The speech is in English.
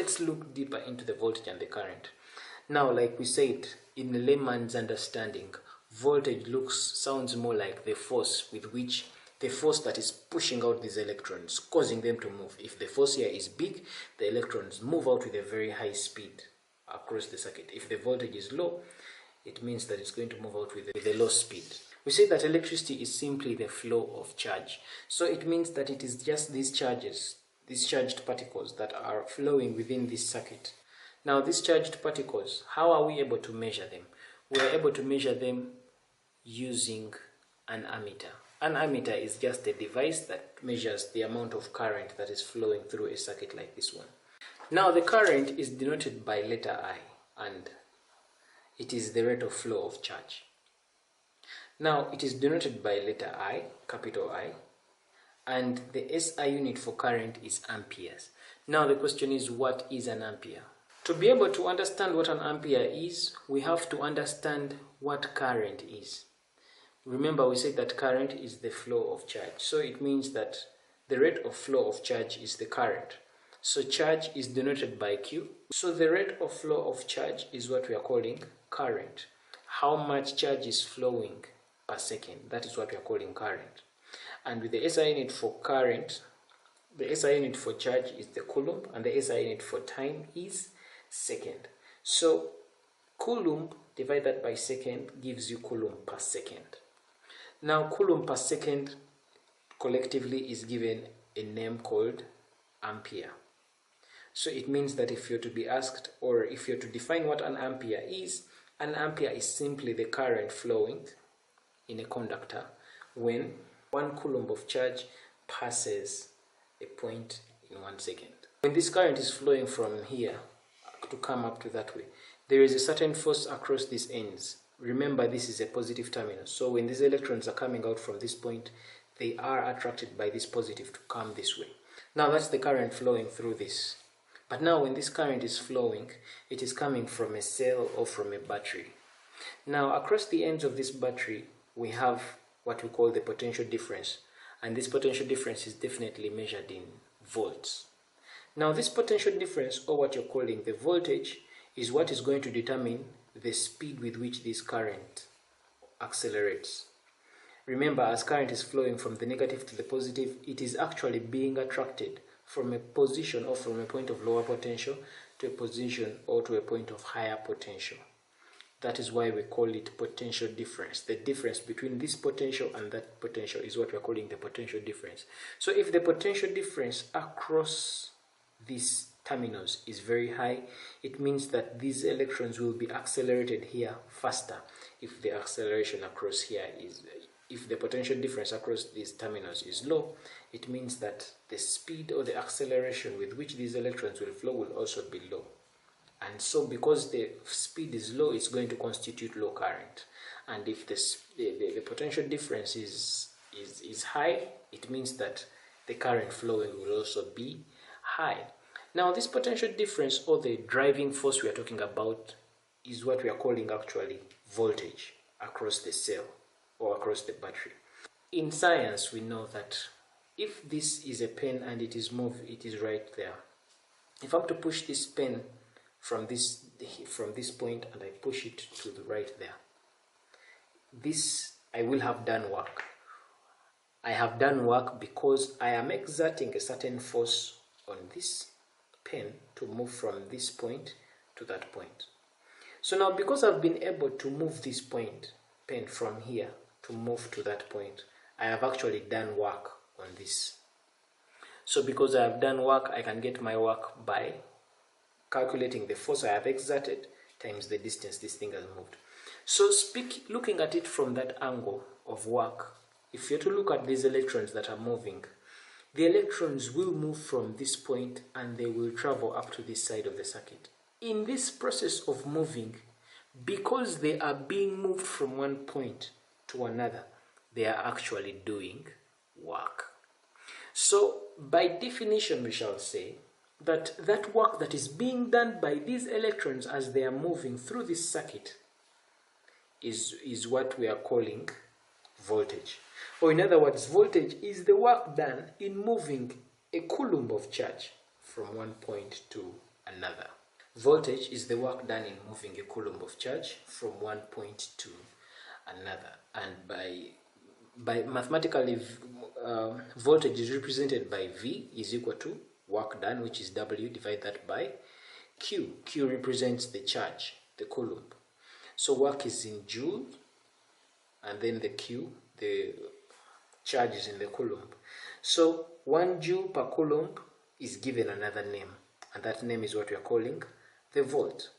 let's look deeper into the voltage and the current. Now, like we said, in the layman's understanding, voltage sounds more like the force that is pushing out these electrons, causing them to move. If the force here is big, the electrons move out with a very high speed across the circuit. If the voltage is low, it means that it's going to move out with a low speed. We say that electricity is simply the flow of charge. So it means that it is just these charges, these charged particles that are flowing within this circuit. Now, these charged particles, how are we able to measure them? We are able to measure them using an ammeter. An ammeter is just a device that measures the amount of current that is flowing through a circuit like this one. Now, the current is denoted by letter I, and it is the rate of flow of charge. Now, it is denoted by letter I, capital I, and the SI unit for current is amperes. Now, the question is, what is an ampere? To be able to understand what an ampere is, we have to understand what current is. Remember, we said that current is the flow of charge. So it means that the rate of flow of charge is the current. So charge is denoted by Q. So the rate of flow of charge is what we are calling current. How much charge is flowing per second, that is what we are calling current. And with the SI unit for current, the SI unit for charge is the coulomb, and the SI unit for time is second. So coulomb divided by second gives you coulomb per second. Now, coulomb per second collectively is given a name called ampere. So it means that if you're to be asked, or if you're to define what an ampere is simply the current flowing in a conductor when 1 coulomb of charge passes a point in 1 second. When this current is flowing from here to come up to that way, there is a certain force across these ends. Remember, this is a positive terminal. So when these electrons are coming out from this point, they are attracted by this positive to come this way. Now, that's the current flowing through this. But now, when this current is flowing, it is coming from a cell or from a battery. Now, across the ends of this battery, we have what we call the potential difference. And this potential difference is definitely measured in volts. Now, this potential difference, or what you're calling the voltage, is what is going to determine the speed with which this current accelerates. Remember, as current is flowing from the negative to the positive, it is actually being attracted from a position or from a point of lower potential to a position or to a point of higher potential. That is why we call it potential difference. The difference between this potential and that potential is what we're calling the potential difference. So if the potential difference across these terminals is very high, it means that these electrons will be accelerated here faster. If the acceleration across here if the potential difference across these terminals is low, it means that the speed or the acceleration with which these electrons will flow will also be low. And so because the speed is low, it's going to constitute low current. And if the potential difference is high, it means that the current flowing will also be high. Now, this potential difference, or the driving force we are talking about, is what we are calling actually voltage across the cell or across the battery. In science, we know that if this is a pen and it is moved, it is right there. If I'm to push this pen from this point and I push it to the right there, I will have done work. I have done work because I am exerting a certain force on this pen to move from this point to that point. So now, because I've been able to move this pen from here to move to that point, I have actually done work on this. So because I have done work, I can get my work by calculating the force I have exerted times the distance this thing has moved. So looking at it from that angle of work, if you're to look at these electrons that are moving, the electrons will move from this point and they will travel up to this side of the circuit. In this process of moving, because they are being moved from one point to another, they are actually doing work. So by definition, we shall say that that work that is being done by these electrons as they are moving through this circuit is what we are calling voltage. Or in other words, voltage is the work done in moving a coulomb of charge from one point to another. Voltage is the work done in moving a coulomb of charge from one point to another, and by mathematically voltage is represented by V is equal to work done, which is W, divide that by Q. Q represents the charge, the coulomb. So work is in joule, and then the Q, the charge is in the coulomb. So 1 joule per coulomb is given another name, and that name is what we are calling the volt.